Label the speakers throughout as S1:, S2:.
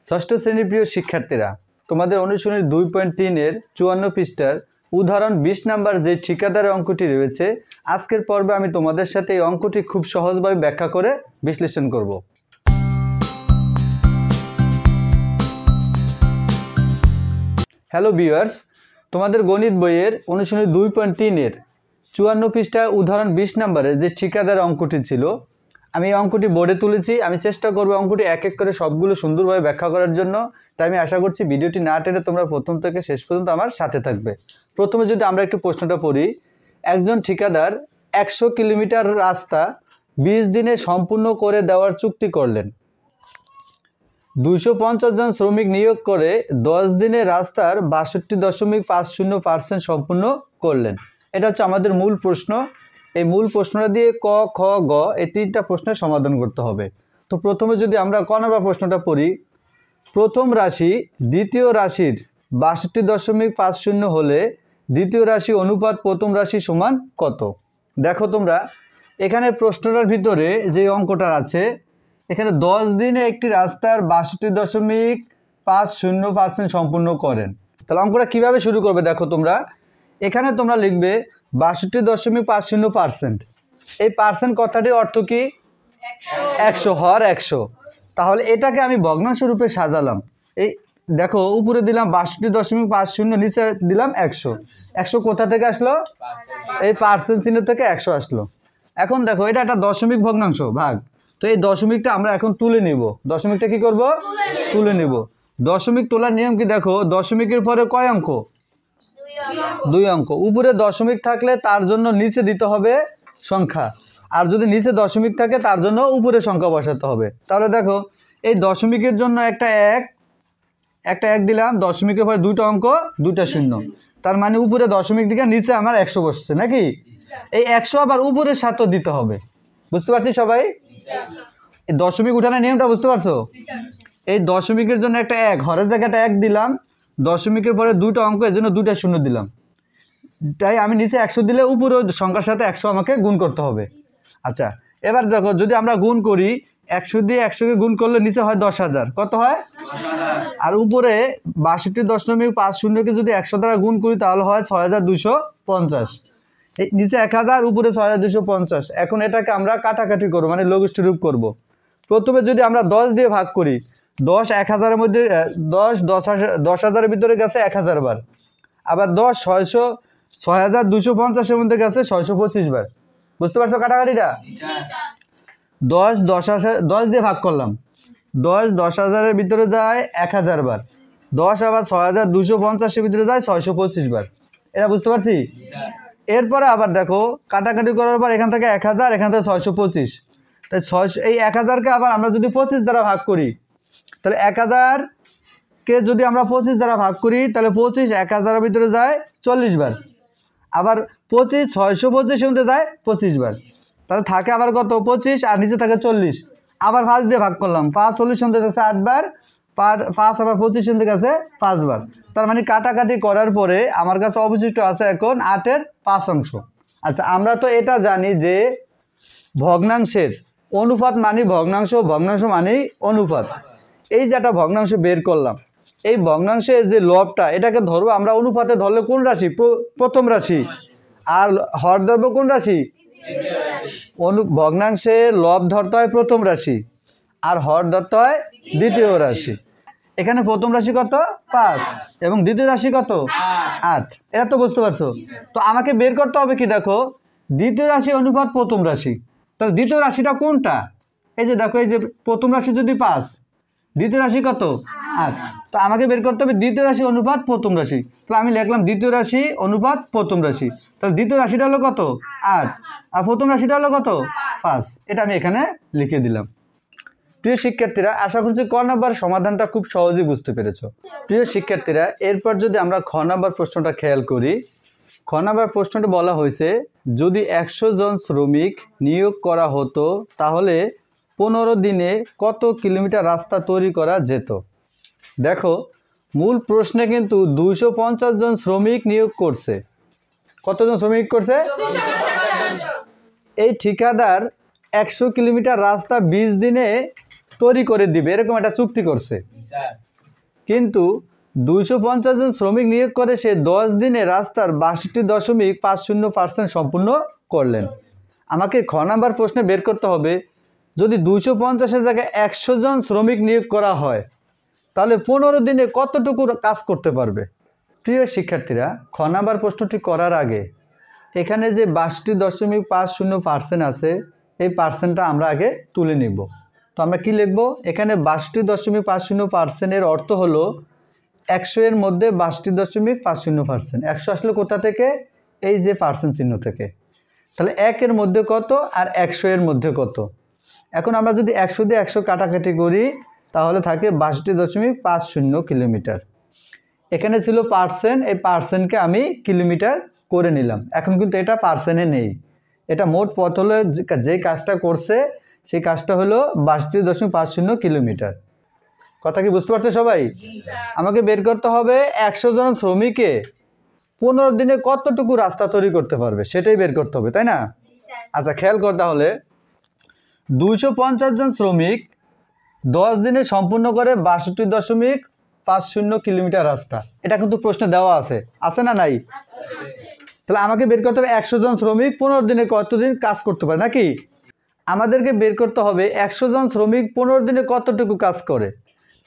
S1: ষষ্ঠ শ্রেণীর প্রিয় শিক্ষার্থীরা, তোমাদের অনুশীলনী 2.3-এর 54 পৃষ্ঠার উদাহরণ 20 নম্বর যে ঠিকাদারের অঙ্কটি রয়েছে, আজকের পর্বে আমি তোমাদের সাথে এই অঙ্কটি খুব সহজভাবে ব্যাখ্যা করে বিশ্লেষণ করব। হ্যালো ভিউয়ার্স, তোমাদের গণিত বইয়ের অনুশীলনী 2.3-এর 54 পৃষ্ঠার উদাহরণ 20 নম্বরে যে ঠিকাদার অঙ্কটি ছিল, আমি এই অঙ্কটি বোর্ডে তুলেছি। আমি চেষ্টা করব অঙ্কটি এক এক করে সবগুলো সুন্দরভাবে ব্যাখ্যা করার জন্য। তাই আমি আশা করছি ভিডিওটি না টেনে তোমরা প্রথম থেকে শেষ পর্যন্ত আমার সাথে থাকবে। প্রথমে যদি আমরা একটু প্রশ্নটা পড়ি, একজন ঠিকাদার 100 কিলোমিটার রাস্তা 20 দিনে সম্পূর্ণ করে দেওয়ার চুক্তি করলেন। 250 জন শ্রমিক নিয়োগ করে 10 দিনে রাস্তার 62.50% সম্পূর্ণ করলেন। এটা হচ্ছে আমাদের মূল প্রশ্ন। এই মূল প্রশ্নটা দিয়ে ক, খ, গ এই তিনটা প্রশ্নের সমাধান করতে হবে। তো প্রথমে যদি আমরা ক নম্বর প্রশ্নটা পড়ি, প্রথম রাশি দ্বিতীয় রাশির 62.50 হলে দ্বিতীয় রাশি অনুপাত প্রথম রাশি সমান কত? দেখো তোমরা এখানে প্রশ্নটার ভিতরে যে অঙ্কটা আছে, এখানে 10 দিনে একটি রাস্তার 62.50% সম্পূর্ণ করেন। তাহলে অঙ্কটা কীভাবে শুরু করবে দেখো তোমরা, এখানে তোমরা লিখবে 62.50%। এই পার্সেন্ট কথাটির অর্থ কি? 100, হর 100। তাহলে এটাকে আমি ভগ্নাংশ রূপে সাজালাম। এই দেখো উপরে দিলাম 62.50, নিচে দিলাম 100। 100 কোথা থেকে আসলো? এই পার্সেন্ট চিহ্ন থেকে 100 আসলো। এখন দেখো এটা একটা দশমিক ভগ্নাংশ ভাগ, তো এই দশমিকটা আমরা এখন তুলে নিব। দশমিকটা কি করব? তুলে নিব। দশমিক তোলার নিয়ম কি দেখো, দশমিকের পরে কয় অঙ্ক? 2 অঙ্ক। উপরে দশমিক থাকলে তার জন্য নিচে দিতে হবে সংখ্যা, আর যদি নিচে দশমিক থাকে তার জন্য উপরে সংখ্যা বসাতে হবে। তাহলে দেখো এই দশমিকের জন্য একটা এক দিলাম, দশমিকের পরে 2টা অঙ্ক, 2টা শূন্য, তার মানে উপরে দশমিক দিকে নিচে আমার 100 বসছে নাকি? এই 100 আবার উপরের সাথে দিতে হবে। বুঝতে পারছি সবাই? এই দশমিক উঠানোর নিয়মটা বুঝতে পারছো? এই দশমিকের জন্য একটা 1, হরের জায়গাটা 1 দিলাম, দশমিকের পরে 2টা অঙ্ক, এর জন্য 2টা শূন্য দিলাম। তাই আমি নিচে 100 দিলে উপরে সংখ্যার সাথে 100 আমাকে গুণ করতে হবে। আচ্ছা, এবার দেখো যদি আমরা গুণ করি, 100 দিয়ে 100কে গুণ করলে নিচে হয় 10,000। কত হয়? আর উপরে 62.50কে যদি 100 দ্বারা গুণ করি তাহলে হয় 6,250। এই নিচে 1000, উপরে 6,250। এখন এটাকে আমরা কাটাকাটি করবো, মানে লঘিষ্ঠ রূপ করব। প্রথমে যদি আমরা 10 দিয়ে ভাগ করি, 10 1000-এর মধ্যে 10,000-এর ভিতরে গেছে 1000 বার, আবার 10 6,250-এর মধ্যে গেছে 625 বার। বুঝতে পারছো কাটাকাটিটা? 10 দিয়ে ভাগ করলাম, 10 10,000-এর ভিতরে যায় 1000 বার, 10 আবার 6,250-এর ভিতরে যায় 625 বার। এটা বুঝতে পারছি? এরপরে আবার দেখো কাটাকাটি করার পর এখান থেকে 1000, এখান থেকে 625, তাই 600, এই 1000-কে আবার আমরা যদি 25 দ্বারা ভাগ করি, তাহলে 1000-কে যদি আমরা 25 দ্বারা ভাগ করি তাহলে 25 1000-এর ভিতরে যায় 40 বার, আবার 25 625-এর মধ্যে যায় 25 বার। তাহলে থাকে আবার কত? 25, আর নিচে থাকে 40। আবার 5 দিয়ে ভাগ করলাম, 5 40-এর মধ্যে গেছে 8 বার, 5 আবার 25-এর মধ্যে গেছে 5 বার। তার মানে কাটাকাটি করার পরে আমার কাছে অবশিষ্ট আছে এখন 8-এর 5 অংশ। আচ্ছা, আমরা তো এটা জানি যে ভগ্নাংশের অনুপাত মানে ভগ্নাংশ, ভগ্নাংশ মানেই অনুপাত। এই যে একটা ভগ্নাংশ বের করলাম, এই ভগ্নাংশের যে লবটা এটাকে ধরবো আমরা অনুপাতে ধরলে কোন রাশি? প্রথম রাশি। আর হর ধরবো কোন রাশি? ভগ্নাংশের লব ধরতে হয় প্রথম রাশি, আর হর ধরতে হয় দ্বিতীয় রাশি। এখানে প্রথম রাশি কত? 5, এবং দ্বিতীয় রাশি কত? 8। এটা তো বুঝতে পারছো? তো আমাকে বের করতে হবে কি দেখো, দ্বিতীয় রাশি অনুপাত প্রথম রাশি। তাহলে দ্বিতীয় রাশিটা কোনটা? এই যে দেখো, এই যে প্রথম রাশি যদি 5, দ্বিতীয় রাশি কত? 8। তো আমাকে বের করতে হবে দ্বিতীয় রাশি অনুপাত প্রথম রাশি। তো আমি লিখলাম দ্বিতীয় রাশি অনুপাত প্রথম রাশি। তাহলে দ্বিতীয় রাশিটা হলো কত? 8, আর প্রথম রাশিটা হলো কত? 5। এটা আমি এখানে লিখে দিলাম। প্রিয় শিক্ষার্থীরা, আশা করছি ক নাম্বার সমাধানটা খুব সহজেই বুঝতে পেরেছ। প্রিয় শিক্ষার্থীরা, এরপর যদি আমরা খ নাম্বার প্রশ্নটা খেয়াল করি, খ নাম্বার প্রশ্নটা বলা হয়েছে যদি 100 জন শ্রমিক নিয়োগ করা হতো তাহলে 15 দিনে কত কিলোমিটার রাস্তা তৈরি করা যেত? দেখো মূল প্রশ্নে কিন্তু 250 জন শ্রমিক নিয়োগ করছে। কতজন শ্রমিক করছে? এই ঠিকাদার 100 কিলোমিটার রাস্তা 20 দিনে তৈরি করে দিবে, এরকম একটা চুক্তি করছে। কিন্তু 250 জন শ্রমিক নিয়োগ করে সে 10 দিনে রাস্তার 62.50% সম্পূর্ণ করলেন। আমাকে খ নাম্বার প্রশ্নে বের করতে হবে, যদি 250-এর জায়গায় 100 জন শ্রমিক নিয়োগ করা হয় তাহলে 15 দিনে কতটুকু কাজ করতে পারবে। প্রিয় শিক্ষার্থীরা, খ নাম্বার প্রশ্নটি করার আগে এখানে যে 62.50% আছে এই পার্সেন্টটা আমরা আগে তুলে নিব। তো আমরা কি লিখব, এখানে 62.50%-এর অর্থ হলো 100 এর মধ্যে 62.50%। 100 আসলে কোথা থেকে, এই যে পার্সেন্ট চিহ্ন থেকে। তাহলে 1 এর মধ্যে কত আর 100 এর মধ্যে কত। এখন আমরা যদি 100 দিয়ে 100 কাটাকাটি করি তাহলে থাকে 62.50 কিলোমিটার। এখানে ছিল পার্সেন্ট, এই পার্সেন্টকে আমি কিলোমিটার করে নিলাম। এখন কিন্তু এটা পার্সেন্টে নেই, এটা মোট পথ হলো, যে কাজটা করছে সেই কাজটা হলো 62.50 কিলোমিটার। কথা কি বুঝতে পারছে সবাই? আমাকে বের করতে হবে 100 জন শ্রমিকে 15 দিনে কতটুকু রাস্তা তৈরি করতে পারবে, সেটাই বের করতে হবে, তাই না? আচ্ছা, খেয়াল কর তাহলে, 250 জন শ্রমিক 10 দিনে সম্পূর্ণ করে 62.50 কিলোমিটার রাস্তা। এটা কিন্তু প্রশ্নে দেওয়া আছে না নাই? তাহলে আমাকে বের করতে হবে 100 জন শ্রমিক 15 দিনে কতদিন কাজ করতে পারে, নাকি? আমাদেরকে বের করতে হবে 100 জন শ্রমিক 15 দিনে কতটুকু কাজ করে।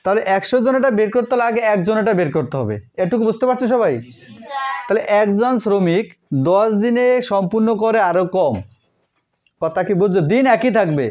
S1: তাহলে 100 জন এটা বের করতে হলে আগে একজন এটা বের করতে হবে। এটুকু বুঝতে পারছো সবাই? তাহলে একজন শ্রমিক 10 দিনে সম্পূর্ণ করে আরও কম। কথা কি বুঝছো? দিন একই থাকবে।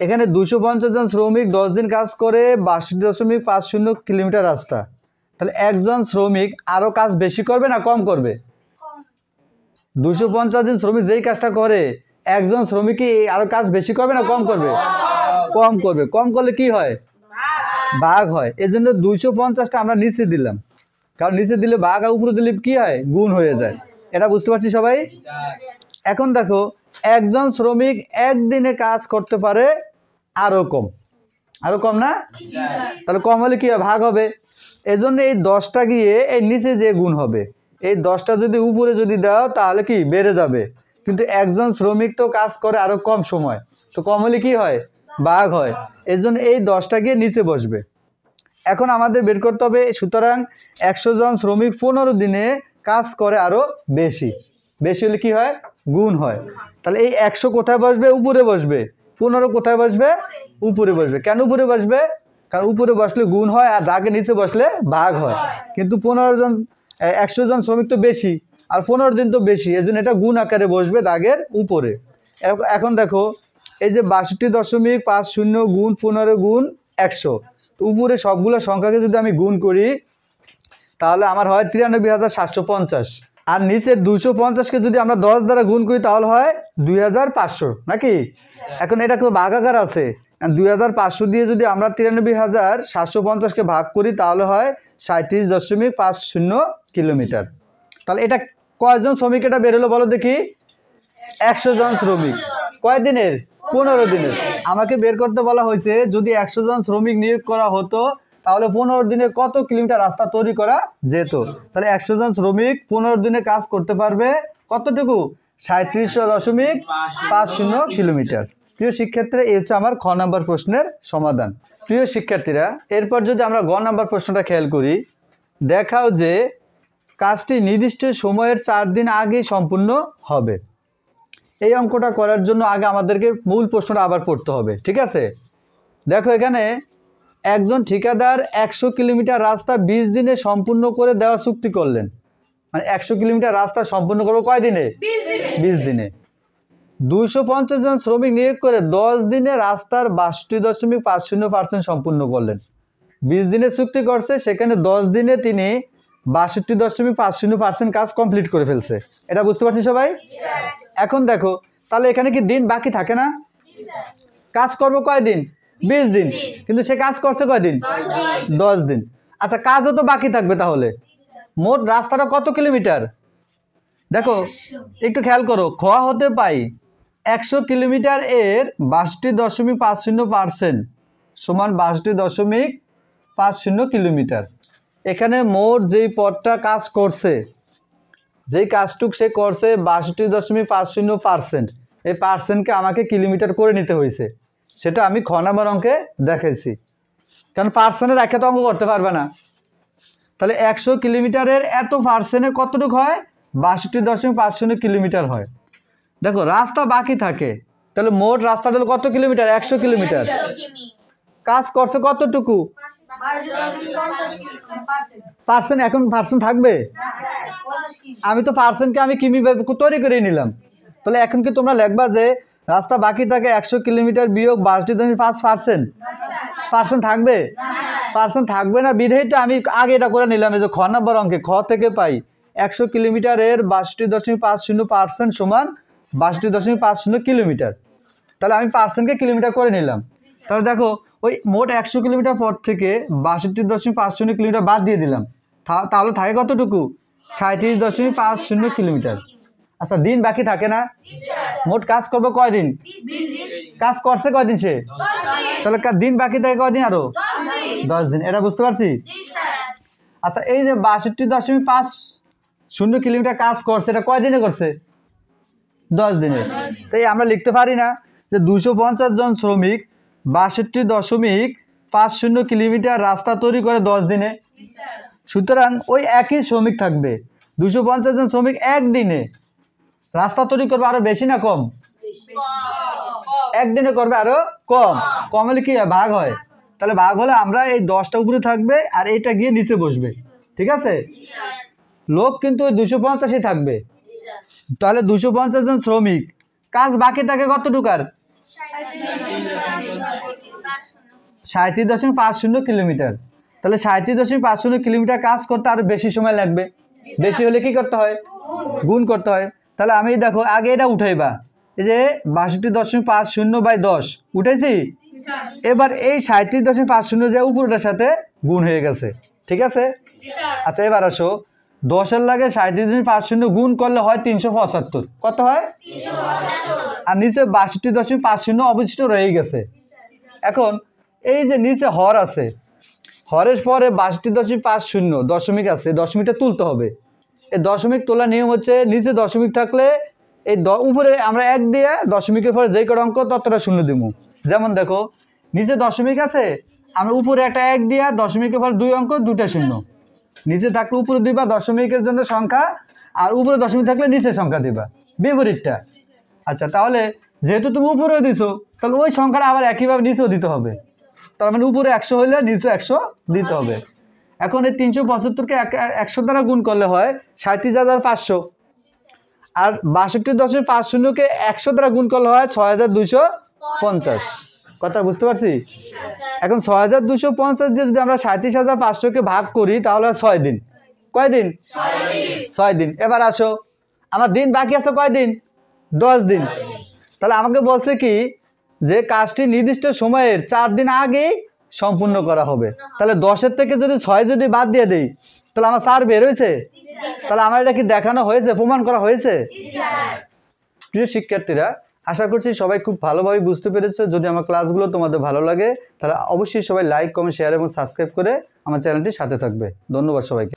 S1: এখানে 250 জন শ্রমিক 10 দিন কাজ করে 62.50 কিলোমিটার রাস্তা। তাহলে একজন শ্রমিক আরও কাজ বেশি করবে না কম করবে? 250 জন শ্রমিক যেই কাজটা করে একজন শ্রমিকই আরও কাজ বেশি করবে না কম করবে? কম করবে। কম করলে কি হয়? ভাগ হয়। এই জন্য 250টা আমরা নিচে দিলাম, কারণ নিচে দিলে ভাগ আর উপরে দিলে কি হয়? গুণ হয়ে যায়। এটা বুঝতে পারছি সবাই? এখন দেখো, একজন শ্রমিক একদিনে কাজ করতে পারে আরও কম না? তাহলে কম হলে কি ভাগ হবে। এজন্য এই 10টা গিয়ে এই নিচে যে গুণ হবে, এই 10টা যদি উপরে যদি দাও তাহলে কি বেড়ে যাবে। কিন্তু একজন শ্রমিক তো কাজ করে আরও কম সময়, তো কম হলে কি হয়? ভাগ হয়। এজন্য এই 10টা গিয়ে নিচে বসবে। এখন আমাদের বের করতে হবে, সুতরাং 100 জন শ্রমিক 15 দিনে কাজ করে আরও বেশি হলে কি হয়? গুণ হয়। তাহলে এই 100 কোথায় বসবে? উপরে বসবে। 15 কোথায় বসবে? উপরে বসবে। কেন উপরে বসবে? কারণ উপরে বসলে গুণ হয় আর দাগের নিচে বসলে ভাগ হয়। কিন্তু 100 জন শ্রমিক তো বেশি আর 15 দিন তো বেশি, এজন্য এটা গুণ আকারে বসবে দাগের উপরে। এখন দেখো, এই যে 62.50 গুণ 15 গুণ 100, উপরে সবগুলো সংখ্যাকে যদি আমি গুণ করি তাহলে আমার হয় 93,750, আর নিচের 250কে যদি আমরা 10 দ্বারা গুণ করি তাহলে হয় 2,500, নাকি? এখন এটা তো ভাগাকার আছে, 2,500 দিয়ে যদি আমরা 93,750কে ভাগ করি তাহলে হয় 37.50 কিলোমিটার। তাহলে এটা কয়জন শ্রমিক এটা বেরোলো বলো দেখি? 100 জন শ্রমিক। কয় দিনের? 15 দিনের। আমাকে বের করতে বলা হয়েছে যদি 100 জন শ্রমিক নিয়োগ করা হতো তাহলে 15 দিনে কত কিলোমিটার রাস্তা তৈরি করা যেত। তাহলে 100 জন শ্রমিক 15 দিনে কাজ করতে পারবে কতটুকু? 37.50 কিলোমিটার। প্রিয় শিক্ষার্থীরা, এই হচ্ছে আমার খ নাম্বার প্রশ্নের সমাধান। প্রিয় শিক্ষার্থীরা, এরপর যদি আমরা গ নাম্বার প্রশ্নটা খেয়াল করি, দেখাও যে কাজটি নির্দিষ্ট সময়ের 4 দিন আগেই সম্পূর্ণ হবে। এই অঙ্কটা করার জন্য আগে আমাদেরকে মূল প্রশ্নটা আবার পড়তে হবে, ঠিক আছে? দেখো, এখানে একজন ঠিকাদার 100 কিলোমিটার রাস্তা 20 দিনে সম্পূর্ণ করে দেওয়ার চুক্তি করলেন। মানে 100 কিলোমিটার রাস্তা সম্পূর্ণ করবো কয় দিনে? 20 দিনে। 250 জন শ্রমিক নিয়োগ করে 10 দিনে রাস্তার 62.50% সম্পূর্ণ করলেন। 20 দিনে চুক্তি করছে, সেখানে 10 দিনে তিনি 62.50% কাজ কমপ্লিট করে ফেলছে। এটা বুঝতে পারছি সবাই? এখন দেখো, তাহলে এখানে কি দিন বাকি থাকে না? কাজ করবো কয় দিন? 20 দিন। কিন্তু সে কাজ করছে কয় দিন? 10 দিন। আচ্ছা, কাজও তো বাকি থাকবে। তাহলে মোট রাস্তাটা কত কিলোমিটার? দেখো একটু খেয়াল করো, খ হতে পাই 100 কিলোমিটার এর 62.50% সমান 62.50 কিলোমিটার। এখানে মোট যেই পথটা কাজ করছে, যেই কাজটুক সে করছে 62.50%, এই পার্সেন্টকে আমাকে কিলোমিটার করে নিতে হয়েছে। সেটা আমি খ নম্বর অঙ্কে দেখাইছি। কারণ পার্সেন্টের একটা তো অঙ্ক করতে পারবে না। তাহলে 100 কিলোমিটারের এত পার্সেন্টে কতটুকু হয়? 62.50 কিলোমিটার হয়। দেখো রাস্তা বাকি থাকে, তাহলে মোট রাস্তাটা হলো কত কিলোমিটার? 100 কিলোমিটার। কাজ করছে কতটুকু? পার্সেন্ট। এখন পার্সেন্ট থাকবে? আমি তো পার্সেন্টকে আমি কিমি তৈরি করে নিলাম। তাহলে এখন কি তোমরা লিখবা যে রাস্তা বাকি থাকে 100 কিলোমিটার বিয়োগ 62.5%? পার্সেন্ট থাকবে? পার্সেন্ট থাকবে না, বিধেই তো আমি আগে এটা করে নিলাম। এই যে খ নম্বর অঙ্কে খ থেকে পাই 100 কিলোমিটারের 62.50% সমান 62.50 কিলোমিটার। তাহলে আমি পার্সেন্টকে কিলোমিটার করে নিলাম। তাহলে দেখো ওই মোট 100 কিলোমিটার পর থেকে 62.50 কিলোমিটার বাদ দিয়ে দিলাম, তাহলে থাকে কতটুকু? 37.50 কিলোমিটার। আচ্ছা, দিন বাকি থাকে না? মোট কাজ করবো কয়দিন? কাজ করছে কয়দিন সে? তাহলে দিন বাকি থাকে কয়দিন? আরো 10 দিন। এটা বুঝতে পারছি? আচ্ছা, এই যে 62.50 কিলোমিটার কাজ করছে, এটা কয়দিনে করছে? 10 দিনে। তাই আমরা লিখতে পারি না যে 250 জন শ্রমিক 62.50 কিলোমিটার রাস্তা তৈরি করে 10 দিনে? সুতরাং ওই একই শ্রমিক থাকবে, 250 জন শ্রমিক একদিনে রাস্তা তৈরি করবে আরো বেশি না কম? একদিনে করবে আরো কম। কম হলে কি ভাগ হয়? তাহলে ভাগ হলে আমরা এই 10টা উপরে থাকবে আর এইটা গিয়ে নিচে বসবে। ঠিক আছে? লোক কিন্তু ওই 250ই থাকবে। তাহলে 250 জন শ্রমিক, কাজ বাকি থাকে কতটুকু? আর 37.50 কিলোমিটার। তাহলে 37.50 কিলোমিটার কাজ করতে আরো বেশি সময় লাগবে। বেশি হলে কি করতে হয়? গুণ করতে হয়। তাহলে আমি দেখো আগে এটা উঠাইবা, এই যে 62.50/10 উঠাইছি। এবার এই 37.50 যে উপরটার সাথে গুণ হয়ে গেছে। ঠিক আছে? আচ্ছা, এবার আসো 10-এর লাগে 37.50 গুণ করলে হয় 375। কত হয়? আর নিচে 62.50 অবশিষ্ট রয়ে গেছে। এখন এই যে নিচে হর আছে, হরের পরে 62.50 দশমিক আছে, দশমিকটা তুলতে হবে। এই দশমিক তোলার নিয়ম হচ্ছে নিচে দশমিক থাকলে এই উপরে আমরা 1 দিয়ে দশমিকের পরে যেই কটা অঙ্ক ততটা শূন্য দিব। যেমন দেখো নিচে দশমিক আছে, আমরা উপরে একটা 1 দিয়া দশমিকের পর 2 অঙ্ক 2টা শূন্য। নিচে থাকলে উপরে দিবা দশমিকের জন্য সংখ্যা, আর উপরে দশমিক থাকলে নিচে সংখ্যা দিবা, বিপরীতটা। আচ্ছা, তাহলে যেহেতু তুমি উপরেও দিছো, তাহলে ওই সংখ্যাটা আবার একইভাবে নিচেও দিতে হবে। তার মানে উপরে 100 হইলে নিচে 100 দিতে হবে। এখন এই 375কে 100 দ্বারা গুণ করলে হয় 37,500, আর 62.50কে 100 দ্বারা গুণ করলে হয় 6,250। কথা বুঝতে পারছি? এখন 6,250 দিয়ে যদি আমরা 37,500কে ভাগ করি তাহলে হয় 6 দিন। কয় দিন? 6 দিন। এবার আসো, আমার দিন বাকি আছে কয় দিন? 10 দিন। তাহলে আমাকে বলছে কি যে কাজটি নির্দিষ্ট সময়ের 4 দিন আগেই সম্পূর্ণ করা হবে। তাহলে 10-এর থেকে যদি 6 যদি বাদ দিয়ে দেই, তাহলে আমার 4 বের হয়েছে। তাহলে আমার এটা কি দেখানো হয়েছে, প্রমাণ করা হয়েছে? প্রিয় শিক্ষার্থীরা, আশা করছি সবাই খুব ভালোভাবে বুঝতে পেরেছো। যদি আমার ক্লাসগুলো তোমাদের ভালো লাগে তাহলে অবশ্যই সবাই লাইক, কমেন্ট, শেয়ার এবং সাবস্ক্রাইব করে আমার চ্যানেলটির সাথে থাকবে। ধন্যবাদ সবাইকে।